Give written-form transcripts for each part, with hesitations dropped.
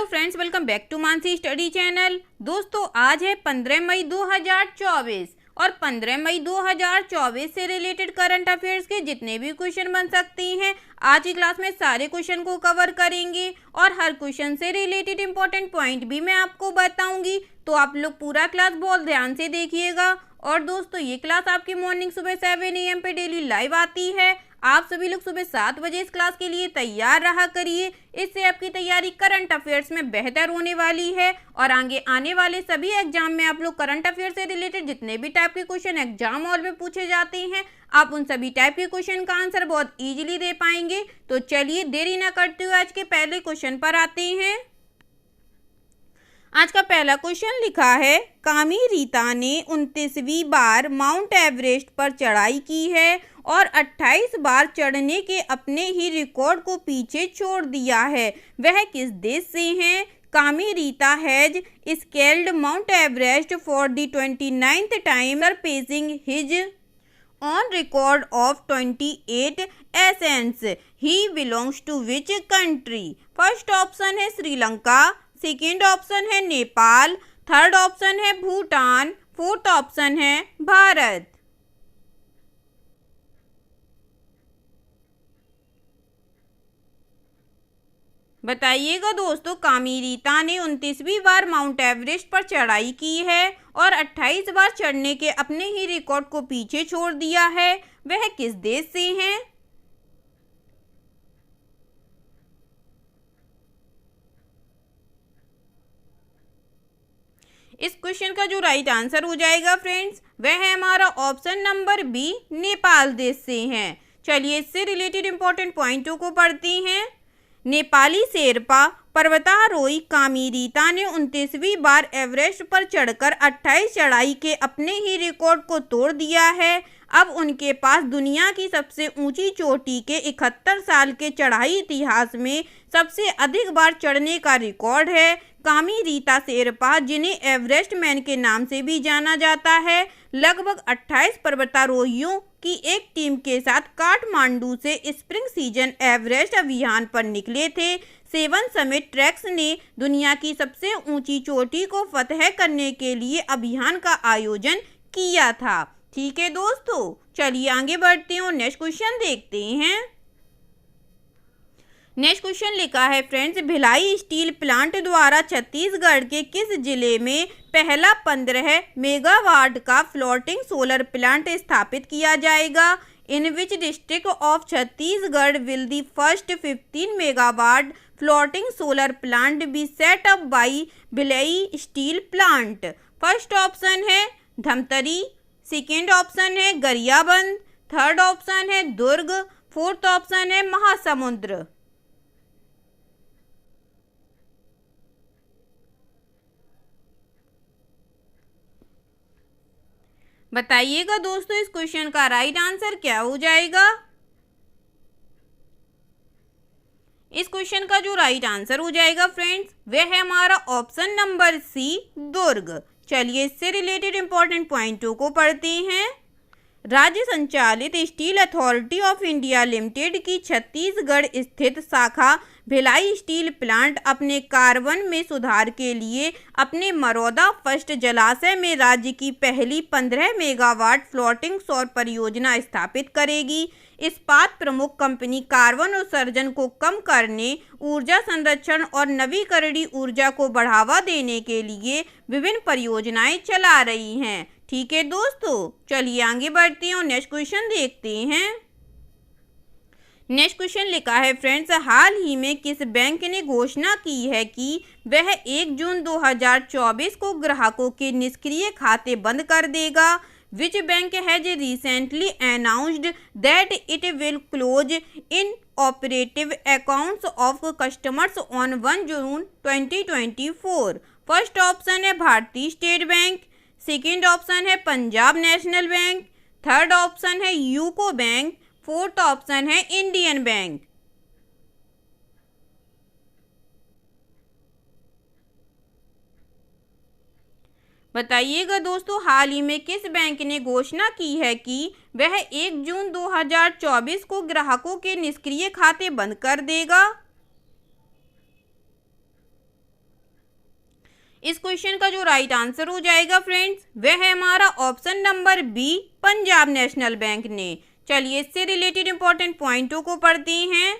Friends, welcome back to Mansi study channel. दोस्तों, आज है 15 मई 2024 और 15 मई 2024 से रिलेटेड करंट अफेयर्स के जितने भी क्वेश्चन बन सकती हैं, आज की क्लास में सारे क्वेश्चन को कवर करेंगे और हर क्वेश्चन से रिलेटेड इंपॉर्टेंट पॉइंट भी मैं आपको बताऊंगी। तो आप लोग पूरा क्लास बहुत ध्यान से देखिएगा। और दोस्तों, ये क्लास आपकी मॉर्निंग सुबह 7 AM पे डेली लाइव आती है। आप सभी लोग सुबह 7 बजे इस क्लास के लिए तैयार रहा करिए। इससे आपकी तैयारी करंट अफेयर्स में बेहतर होने वाली है और आगे आने वाले सभी एग्जाम में आप लोग करंट अफेयर्स से रिलेटेड जितने भी टाइप के क्वेश्चन एग्जाम हॉल में पूछे जाते हैं, आप उन सभी टाइप के क्वेश्चन का आंसर बहुत इजीली दे पाएंगे। तो चलिए देरी ना करते हुए आज के पहले क्वेश्चन पर आते हैं। आज का पहला क्वेश्चन लिखा है, कामी रीता ने 29वीं बार माउंट एवरेस्ट पर चढ़ाई की है और 28 बार चढ़ने के अपने ही रिकॉर्ड को पीछे छोड़ दिया है। वह किस देश से हैं? Kami Rita has scaled Mount Everest for the 29th time, surpassing his own record of 28 ascents. He belongs to which country? First option है श्रीलंका, सेकेंड ऑप्शन है नेपाल, थर्ड ऑप्शन है भूटान, फोर्थ ऑप्शन है भारत। बताइएगा दोस्तों, कामी रीता ने 29वीं बार माउंट एवरेस्ट पर चढ़ाई की है और 28 बार चढ़ने के अपने ही रिकॉर्ड को पीछे छोड़ दिया है। वह किस देश से हैं? इस क्वेश्चन का जो राइट आंसर हो जाएगा फ्रेंड्स, वह है हमारा ऑप्शन नंबर बी, नेपाल देश से हैं। चलिए इससे रिलेटेड इंपॉर्टेंट पॉइंटों को पढ़ते हैं। नेपाली शेरपा पर्वतारोही कामी रीता ने 29वीं बार एवरेस्ट पर चढ़कर 28 चढ़ाई के अपने ही रिकॉर्ड को तोड़ दिया है। अब उनके पास दुनिया की सबसे ऊंची चोटी के 71 साल के चढ़ाई इतिहास में सबसे अधिक बार चढ़ने का रिकॉर्ड है। कामी रीता शेरपा, जिन्हें एवरेस्ट मैन के नाम से भी जाना जाता है, लगभग 28 पर्वतारोहियों की एक टीम के साथ काठमांडू से स्प्रिंग सीजन एवरेस्ट अभियान पर निकले थे। 7 समिट ट्रैक्स ने दुनिया की सबसे ऊंची चोटी को फतह करने के लिए अभियान का आयोजन किया था। ठीक है दोस्तों, चलिए आगे बढ़ते हैं और नेक्स्ट क्वेश्चन देखते हैं। नेक्स्ट क्वेश्चन लिखा है फ्रेंड्स, भिलाई स्टील प्लांट द्वारा छत्तीसगढ़ के किस जिले में पहला 15 मेगावाट का फ्लोटिंग सोलर प्लांट स्थापित किया जाएगा? In which district of Chhattisgarh will the first 15 megawatt floating solar plant be set up by Bhilai steel plant? First option है धमतरी, सेकेंड ऑप्शन है गरियाबंद, थर्ड ऑप्शन है दुर्ग, फोर्थ ऑप्शन है महासमुंद्र। बताइएगा दोस्तों, इस क्वेश्चन का राइट आंसर क्या हो जाएगा? इस क्वेश्चन का जो राइट आंसर हो जाएगा फ्रेंड्स, वह है हमारा ऑप्शन नंबर सी, दुर्ग। चलिए इससे रिलेटेड इंपॉर्टेंट पॉइंटों को पढ़ते हैं। राज्य संचालित steel authority of India limited की छत्तीसगढ़ स्थित शाखा भिलाई स्टील प्लांट अपने कार्बन में सुधार के लिए अपने मरौदा फर्स्ट जलाशय में राज्य की पहली 15 मेगावाट फ्लोटिंग सौर परियोजना स्थापित करेगी। इस्पात प्रमुख कंपनी कार्बन उत्सर्जन को कम करने, ऊर्जा संरक्षण और नवीकरणीय ऊर्जा को बढ़ावा देने के लिए विभिन्न परियोजनाएं चला रही हैं। ठीक है दोस्तों, चलिए आगे बढ़ते हैं और नेक्स्ट क्वेश्चन देखते हैं। नेक्स्ट क्वेश्चन लिखा है फ्रेंड्स, हाल ही में किस बैंक ने घोषणा की है कि वह 1 जून 2024 को ग्राहकों के निष्क्रिय खाते बंद कर देगा? Which bank has recently announced that it will close in operative accounts of customers on 1 June 2024? First option है भारतीय स्टेट बैंक, सेकेंड ऑप्शन है Punjab national bank, third option है यूको बैंक, फोर्थ ऑप्शन है इंडियन बैंक। बताइएगा दोस्तों, हाल ही में किस bank ने घोषणा की है कि वह 1 जून 2024 को ग्राहकों के निष्क्रिय खाते बंद कर देगा? इस क्वेश्चन का जो राइट आंसर हो जाएगा फ्रेंड्स, वह है हमारा option number B, Punjab national bank ने। चलिए इससे रिलेटेड इंपॉर्टेंट पॉइंटों को पढ़ते हैं।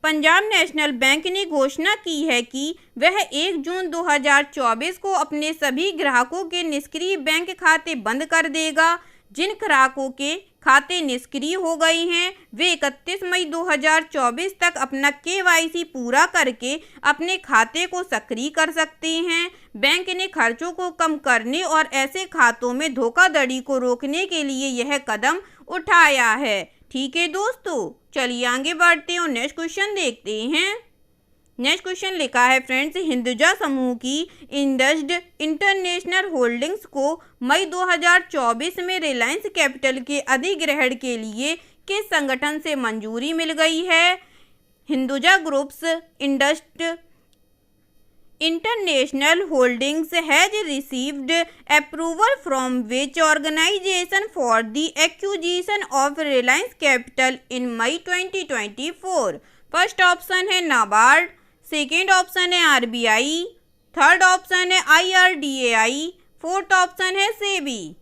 पंजाब नेशनल बैंक ने घोषणा की है कि वह 1 जून 2024 को अपने सभी ग्राहकों के निष्क्रिय बैंक खाते बंद कर देगा। जिन ग्राहकों के खाते निष्क्रिय हो गए हैं वे 31 मई 2024 तक अपना KYC पूरा करके अपने खाते को सक्रिय कर सकते हैं। बैंक ने खर्चों को कम करने और ऐसे खातों में धोखाधड़ी को रोकने के लिए यह कदम उठाया है। ठीक है दोस्तों, चलिए आगे बढ़ते हैं और नेक्स्ट क्वेश्चन देखते हैं। नेक्स्ट क्वेश्चन लिखा है फ्रेंड्स, हिंदुजा समूह की इंडस्ड इंटरनेशनल होल्डिंग्स को मई 2024 में रिलायंस कैपिटल के अधिग्रहण के लिए किस संगठन से मंजूरी मिल गई है? Hinduja groups IndusInd international holdings has received approval from which organization for the acquisition of Reliance capital in May 2024? First option है नाबार्ड, सेकेंड ऑप्शन है RBI, थर्ड ऑप्शन है IRDAI, फोर्थ ऑप्शन है सेबी।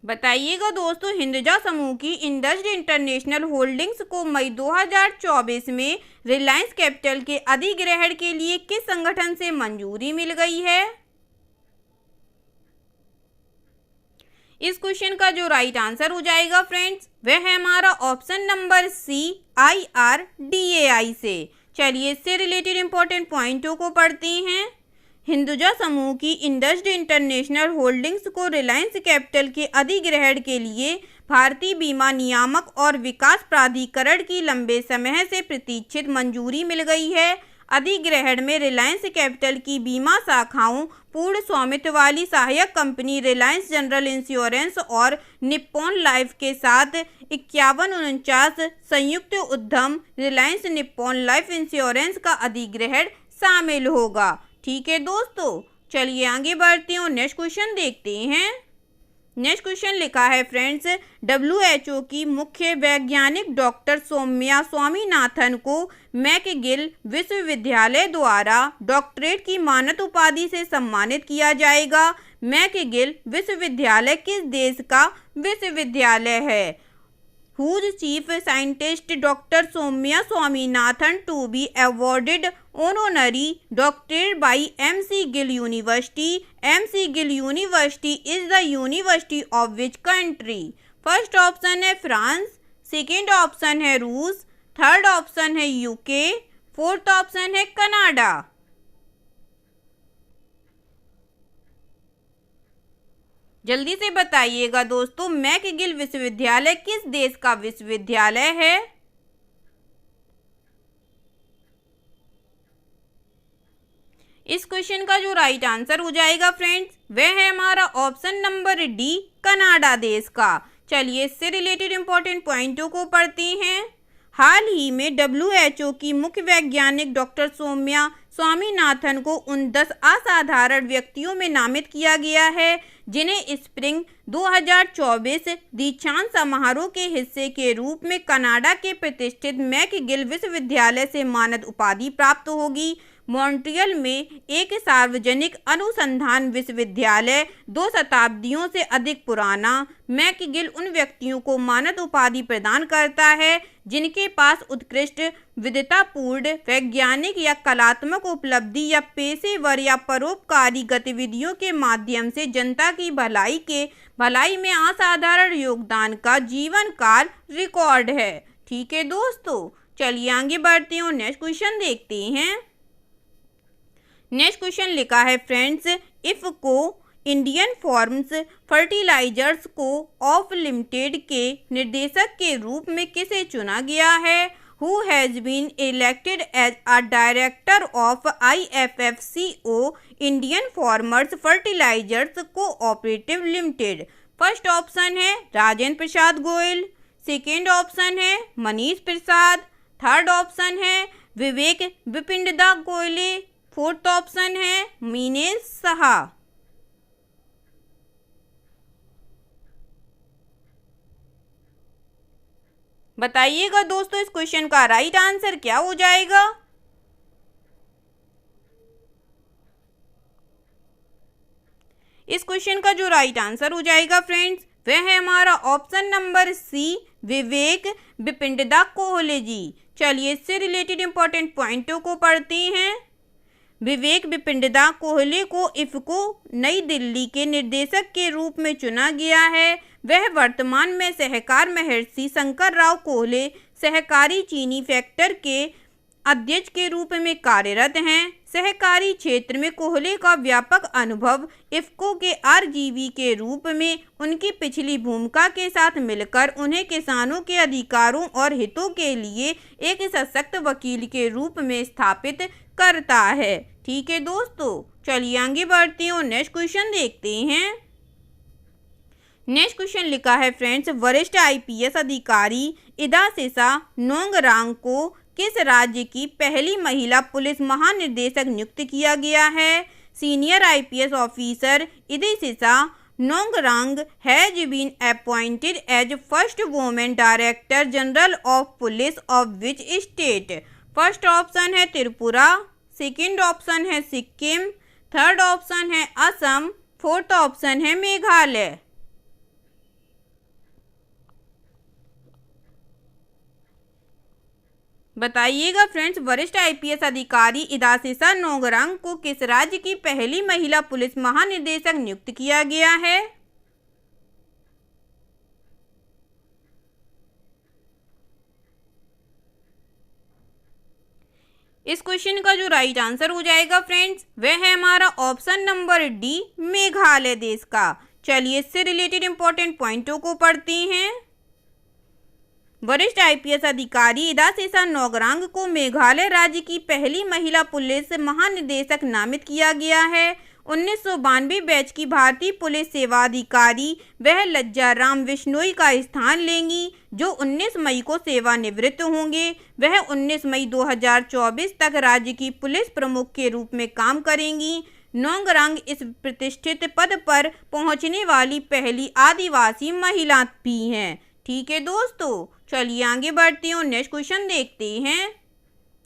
बताइएगा दोस्तों, हिंदुजा समूह की इंडस्ड इंटरनेशनल होल्डिंग्स को मई 2024 में रिलायंस कैपिटल के अधिग्रहण के लिए किस संगठन से मंजूरी मिल गई है? इस क्वेश्चन का जो राइट आंसर हो जाएगा फ्रेंड्स, वह है हमारा ऑप्शन नंबर सी, IRDAI से। चलिए इससे रिलेटेड इंपॉर्टेंट पॉइंटों को पढ़ते हैं। हिंदुजा समूह की इंडस्ड इंटरनेशनल होल्डिंग्स को रिलायंस कैपिटल के अधिग्रहण के लिए भारतीय बीमा नियामक और विकास प्राधिकरण की लंबे समय से प्रतीक्षित मंजूरी मिल गई है। अधिग्रहण में रिलायंस कैपिटल की बीमा शाखाओं, पूर्ण स्वामित्व वाली सहायक कंपनी रिलायंस जनरल इंश्योरेंस और निप्पॉन लाइफ के साथ 5149 संयुक्त उद्यम रिलायंस निप्पॉन लाइफ इंश्योरेंस का अधिग्रहण शामिल होगा। ठीक है दोस्तों, चलिए आगे बढ़ते हैं और नेक्स्ट क्वेश्चन देखते हैं। नेक्स्ट क्वेश्चन लिखा है फ्रेंड्स, WHO की मुख्य वैज्ञानिक डॉक्टर सौम्या स्वामीनाथन को मैकगिल विश्वविद्यालय द्वारा डॉक्टरेट की मानद उपाधि से सम्मानित किया जाएगा। मैकगिल विश्वविद्यालय किस देश का विश्वविद्यालय है? whose chief scientist Dr. Soumya Swaminathan to be awarded honorary doctorate by MC Gill University. MC Gill University is the university of which country? First option है फ्रांस, सेकेंड ऑप्शन है रूस, थर्ड ऑप्शन है UK, fourth option है Canada. जल्दी से बताइएगा दोस्तों, McGill विश्वविद्यालय किस देश का विश्वविद्यालय है? इस क्वेश्चन का जो राइट आंसर हो जाएगा फ्रेंड्स, वह है हमारा ऑप्शन नंबर डी, कनाडा देश का। चलिए इससे रिलेटेड इंपॉर्टेंट पॉइंटों को पढ़ते हैं। हाल ही में WHO की मुख्य वैज्ञानिक डॉक्टर सौम्या स्वामीनाथन को उन 10 असाधारण व्यक्तियों में नामित किया गया है जिन्हें स्प्रिंग 2024 दीक्षांत समारोह के हिस्से के रूप में कनाडा के प्रतिष्ठित मैकगिल विश्वविद्यालय से मानद उपाधि प्राप्त होगी। मॉन्ट्रियल में एक सार्वजनिक अनुसंधान विश्वविद्यालय 2 शताब्दियों से अधिक पुराना, मैकगिल उन व्यक्तियों को मानद उपाधि प्रदान करता है जिनके पास उत्कृष्ट विद्वतापूर्ण वैज्ञानिक या कलात्मक उपलब्धि या पेशेवर या परोपकारी गतिविधियों के माध्यम से जनता की भलाई में असाधारण योगदान का जीवन काल रिकॉर्ड है। ठीक है दोस्तों, चलिए आगे बढ़ते हैं और नेक्स्ट क्वेश्चन देखते हैं। नेक्स्ट क्वेश्चन लिखा है friends, IFFCO Indian farms fertilizers को ऑफ लिमिटेड के निदेशक के रूप में किसे चुना गया है? Who has been elected as a director of IFFCO Indian farmers fertilizers cooperative limited? First option है राजेंद्र प्रसाद गोयल, सेकेंड ऑप्शन है मनीष प्रसाद, थर्ड ऑप्शन है विवेक विपिंडदा गोयले, फोर्थ ऑप्शन है मीनेश साहा। बताइएगा दोस्तों इस क्वेश्चन का राइट आंसर क्या हो जाएगा। इस क्वेश्चन का जो राइट आंसर हो जाएगा फ्रेंड्स वह है हमारा ऑप्शन नंबर सी, विवेक विपिंडदा कोहले जी। चलिए इससे रिलेटेड इंपॉर्टेंट पॉइंटों को पढ़ते हैं। विवेक विपिंडदा कोहले को इफ़को नई दिल्ली के निर्देशक के रूप में चुना गया है। वह वर्तमान में सहकार महर्षि शंकरराव कोहले सहकारी चीनी फैक्टर के अध्यक्ष के रूप में कार्यरत हैं। सहकारी क्षेत्र में कोहले का व्यापक अनुभव इफ़को के आरजीवी के रूप में उनकी पिछली भूमिका के साथ मिलकर उन्हें किसानों के अधिकारों और हितों के लिए एक सशक्त वकील के रूप में स्थापित करता है। ठीक है दोस्तों, चलिए आगे बढ़ते हैं और नेक्स्ट क्वेश्चन देखते हैं। नेक्स्ट क्वेश्चन लिखा है फ्रेंड्स, वरिष्ठ आईपीएस अधिकारी इदा सिसा नोंगरांग को किस राज्य की पहली महिला पुलिस महानिदेशक नियुक्त किया गया है। Senior IPS officer Ida Sisa Nongrang has been appointed as first women director general of police of which state. First option है त्रिपुरा, सेकंड ऑप्शन है सिक्किम, थर्ड ऑप्शन है असम, फोर्थ ऑप्शन है मेघालय। बताइएगा फ्रेंड्स वरिष्ठ आईपीएस अधिकारी इदा सिसा नोंगरांग को किस राज्य की पहली महिला पुलिस महानिदेशक नियुक्त किया गया है। इस क्वेश्चन का जो राइट आंसर हो जाएगा फ्रेंड्स वह है हमारा ऑप्शन नंबर डी, मेघालय देश का। चलिए इससे रिलेटेड इंपॉर्टेंट पॉइंटों को पढ़ते हैं। वरिष्ठ आईपीएस अधिकारी इदा सिसा नोंगरांग को मेघालय राज्य की पहली महिला पुलिस महानिदेशक नामित किया गया है। 1992 बैच की भारतीय पुलिस सेवा अधिकारी वह लज्जाराम विश्नोई का स्थान लेंगी जो 19 मई को सेवानिवृत्त होंगे। वह 19 मई 2024 तक राज्य की पुलिस प्रमुख के रूप में काम करेंगी। नोंगरांग इस प्रतिष्ठित पद पर पहुंचने वाली पहली आदिवासी महिला भी हैं। ठीक है दोस्तों, चलिए आगे बढ़ते हैं और नेक्स्ट क्वेश्चन देखते हैं।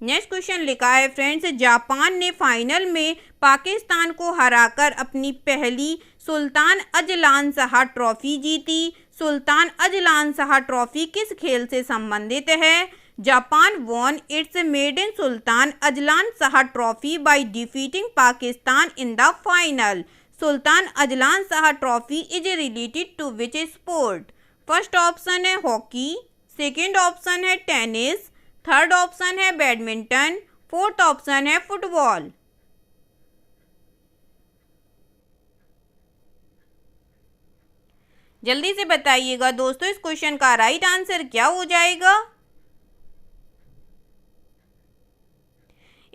नेक्स्ट क्वेश्चन लिखा है फ्रेंड्स, जापान ने फाइनल में पाकिस्तान को हराकर अपनी पहली सुल्तान अजलान शाह ट्रॉफी जीती। सुल्तान अजलान शाह ट्रॉफी किस खेल से संबंधित है। Japan won its maiden Sultan Azlan Shah trophy by defeating Pakistan in the final. Sultan Azlan Shah trophy is related to which sport. First option है hockey, second option है tennis, third option है badminton, fourth option है football. जल्दी से बताइएगा दोस्तों इस question का राइट आंसर क्या हो जाएगा।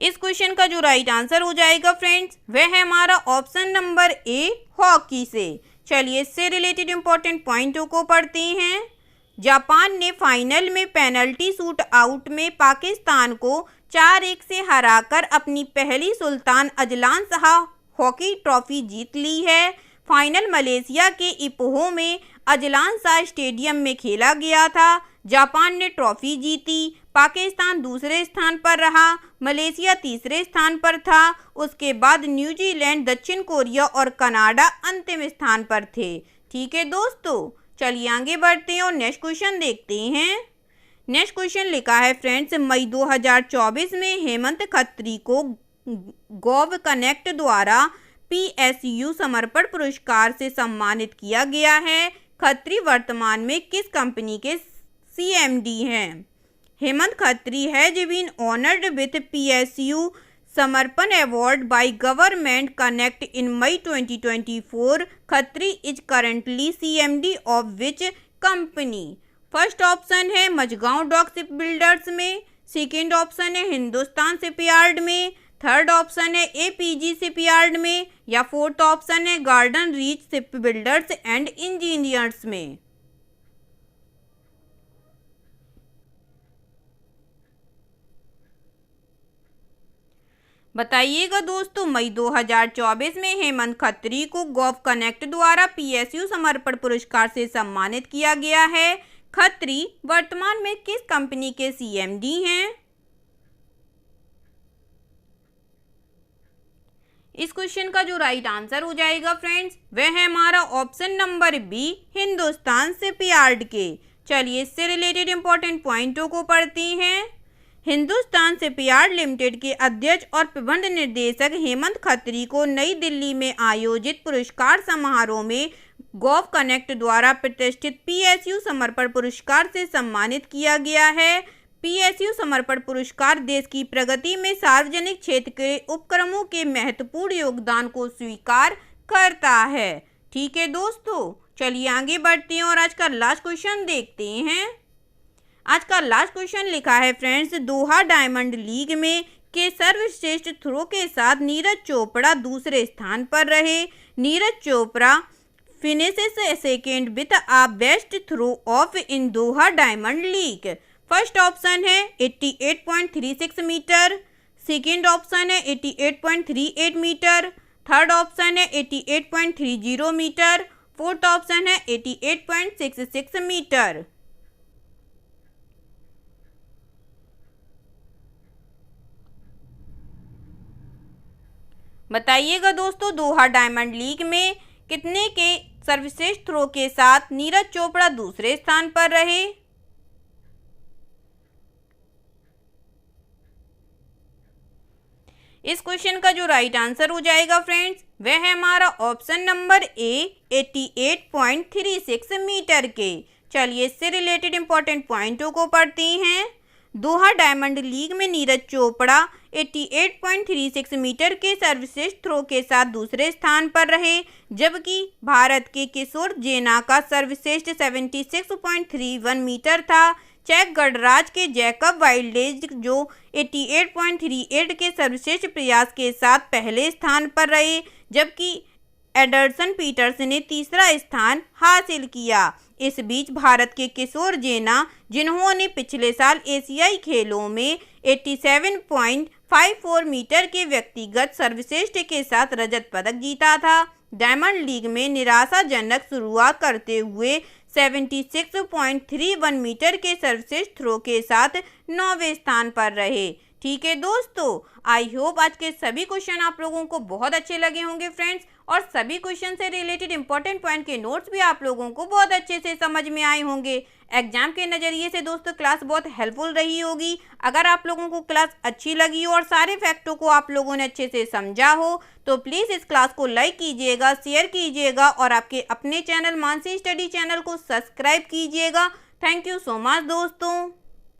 इस क्वेश्चन का जो राइट आंसर हो जाएगा फ्रेंड्स वह है हमारा ऑप्शन नंबर ए, हॉकी से। चलिए इससे रिलेटेड इंपॉर्टेंट पॉइंटों को पढ़ते हैं। जापान ने फाइनल में पेनल्टी शूट आउट में पाकिस्तान को 4-1 से हराकर अपनी पहली Sultan Azlan Shah hockey trophy जीत ली है। फाइनल मलेशिया के इपोह में अजलान शाह स्टेडियम में खेला गया था। जापान ने ट्रॉफी जीती। पाकिस्तान दूसरे स्थान पर रहा, मलेशिया तीसरे स्थान पर था। उसके बाद न्यूजीलैंड, दक्षिण कोरिया और कनाडा अंतिम स्थान पर थे। ठीक है दोस्तों, चलिए आगे बढ़ते हैं और नेक्स्ट क्वेश्चन देखते हैं। नेक्स्ट क्वेश्चन लिखा है फ्रेंड्स, मई 2024 में हेमंत खत्री को गोव कनेक्ट द्वारा PSU समर्पण पुरस्कार से सम्मानित किया गया है। खत्री वर्तमान में किस कंपनी के CMD हैं। Hemant Khatri has been honoured with PSU Samarpan award by government connect in May 2024। Khatri is currently CMD of which company. First option है मझगांव डॉक शिप बिल्डर्स में, सेकेंड ऑप्शन है हिंदुस्तान शिपयार्ड में, थर्ड ऑप्शन है APG शिपयार्ड में या fourth option है garden reach ship builders and engineers में। बताइएगा दोस्तों, मई 2024 में हेमंत खत्री को गोव कनेक्ट द्वारा PSU समर्पण पुरस्कार से सम्मानित किया गया है। खत्री वर्तमान में किस कंपनी के CMD हैं? इस क्वेश्चन का जो राइट आंसर हो जाएगा फ्रेंड्स, वह है हमारा option number B, Hindustan shipyard के। चलिए इससे रिलेटेड इंपॉर्टेंट पॉइंटों को पढ़ते हैं। हिंदुस्तान शिपयार्ड लिमिटेड के अध्यक्ष और प्रबंध निर्देशक हेमंत खत्री को नई दिल्ली में आयोजित पुरस्कार समारोह में गोव कनेक्ट द्वारा प्रतिष्ठित PSU समर्पण पुरस्कार से सम्मानित किया गया है। PSU समर्पण पुरस्कार देश की प्रगति में सार्वजनिक क्षेत्र के उपक्रमों के महत्वपूर्ण योगदान को स्वीकार करता है। ठीक है दोस्तों, चलिए आगे बढ़ते हैं और आज का लास्ट क्वेश्चन देखते हैं। आज का लास्ट क्वेश्चन लिखा है फ्रेंड्स, दोहा डायमंड लीग में के सर्वश्रेष्ठ थ्रो के साथ नीरज चोपड़ा दूसरे स्थान पर रहे। Neeraj Chopra finishes second with a best throw of in Doha diamond league. First option है 88.36 मीटर, सेकेंड ऑप्शन है 88.38 मीटर, थर्ड ऑप्शन है 88.30 मीटर, फोर्थ ऑप्शन है 88.66 मीटर। बताइएगा दोस्तों, दोहा डायमंड लीग में कितने के सर्वश्रेष्ठ थ्रो के साथ नीरज चोपड़ा दूसरे स्थान पर रहे? इस क्वेश्चन का जो राइट आंसर हो जाएगा फ्रेंड्स, वह है हमारा ऑप्शन नंबर ए, 88.36 मीटर के। चलिए इससे रिलेटेड इंपॉर्टेंट पॉइंटों को पढ़ते हैं। दोहा डायमंड लीग में नीरज चोपड़ा 88.36 मीटर के सर्वश्रेष्ठ थ्रो के साथ दूसरे स्थान पर रहे, जबकि भारत के किशोर जेना का सर्वश्रेष्ठ 76.31 मीटर था। चेक गणराज्य के जैकब वाइल्डेज जो 88.38 के सर्वश्रेष्ठ प्रयास के साथ पहले स्थान पर रहे, जबकि एडरसन पीटर्स ने तीसरा स्थान हासिल किया। इस बीच भारत के किशोर जेना, जिन्होंने पिछले साल एशियाई खेलों में 87.54 मीटर के व्यक्तिगत सर्वश्रेष्ठ के साथ रजत पदक जीता था, डायमंड लीग में निराशाजनक शुरुआत करते हुए 76.31 मीटर के सर्वश्रेष्ठ थ्रो के साथ 9वें स्थान पर रहे। ठीक है दोस्तों, आई होप आज के सभी क्वेश्चन आप लोगों को बहुत अच्छे लगे होंगे फ्रेंड्स, और सभी क्वेश्चन से रिलेटेड इंपॉर्टेंट पॉइंट के नोट्स भी आप लोगों को बहुत अच्छे से समझ में आए होंगे। एग्जाम के नज़रिए से दोस्तों क्लास बहुत हेल्पफुल रही होगी। अगर आप लोगों को क्लास अच्छी लगी हो और सारे फैक्टों को आप लोगों ने अच्छे से समझा हो, तो प्लीज़ इस क्लास को लाइक कीजिएगा, शेयर कीजिएगा और आपके अपने चैनल मानसी स्टडी चैनल को सब्सक्राइब कीजिएगा। थैंक यू सो मच दोस्तों।